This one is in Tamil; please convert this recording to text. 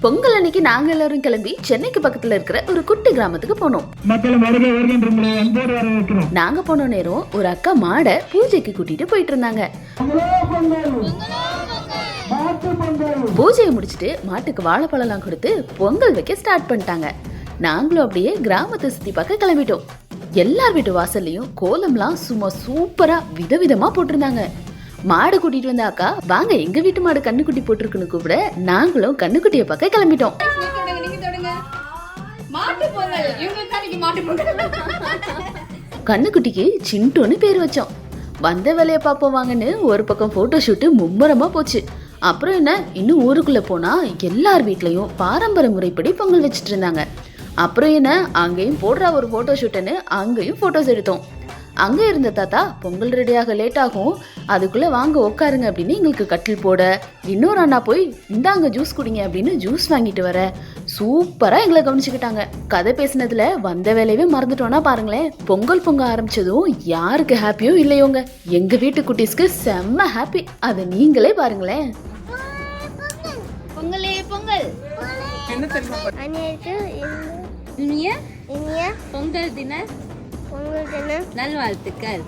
பொங்கல் அன்னைக்கு நாங்க எல்லாரும் கிளம்பி சென்னைக்கு பக்கத்துல இருக்கிற ஒரு குட்டி கிராமத்துக்கு போனோம். நாங்க போன நேரம் ஒரு அக்கா மாடை பூஜைக்கு கூட்டிட்டு போயிட்டு இருந்தாங்க. பூஜையை முடிச்சுட்டு மாட்டுக்கு வாழைப்பழம் கொடுத்து பொங்கல் வைக்க ஸ்டார்ட் பண்ணிட்டாங்க. நாங்களும் அப்படியே கிராமத்தை சுத்தி பார்க்க கிளம்பிட்டோம். எல்லார் வீட்டு வாசல்லையும் கோலம்லாம் சும்மா சூப்பரா விதவிதமா போட்டிருந்தாங்க. மாடு கூட்டிட்டு வந்த அக்கா வாங்க எங்க வீட்டு மாடு கண்ணுக்குட்டி போட்டிருக்குன்னு கூப்பிட நாங்களும் கண்ணுக்குட்டியை பார்க்க கிளம்பிட்டோம். கண்ணுக்குட்டிக்கு சிண்டுன்னு பேர் வச்சோம். வந்த வேலையை பார்ப்போம் வாங்கன்னு ஒரு பக்கம் போட்டோ ஷூட்டு மும்முரமா போச்சு. அப்புறம் என்ன, இன்னும் ஊருக்குள்ள போனா எல்லார் வீட்லயும் பாரம்பரிய முறைப்படி பொங்கல் வச்சுட்டு இருந்தாங்க. அப்புறம் என்ன, அங்கேயும் போடுற ஒரு போட்டோ ஷூட்டுன்னு அங்கேயும் போட்டோஸ் எடுத்தோம். அங்கே இருந்த தாத்தா பொங்கல் ரெடியாக லேட் ஆகும், அதுக்குள்ளே வாங்க உட்காருங்க அப்படின்னு எங்களுக்கு கட்டில் போட, இன்னொரு அண்ணா போய் இந்தாங்க ஜூஸ் குடிங்க அப்படின்னு ஜூஸ் வாங்கிட்டு வர சூப்பராக எங்களை கவனிச்சுக்கிட்டாங்க. கதை பேசினதுல வந்த வேலையவே மறந்துட்டோன்னா பாருங்களேன். பொங்கல் பொங்க ஆரம்பிச்சதும் யாருக்கு ஹாப்பியோ இல்லையோங்க, எங்க வீட்டு குட்டீஸ்க்கு செம்ம ஹாப்பி. அதை நீங்களே பாருங்களேன். பொங்கலே பொங்கல், பொங்கல் தின நல்வாழ்த்துக்கள்.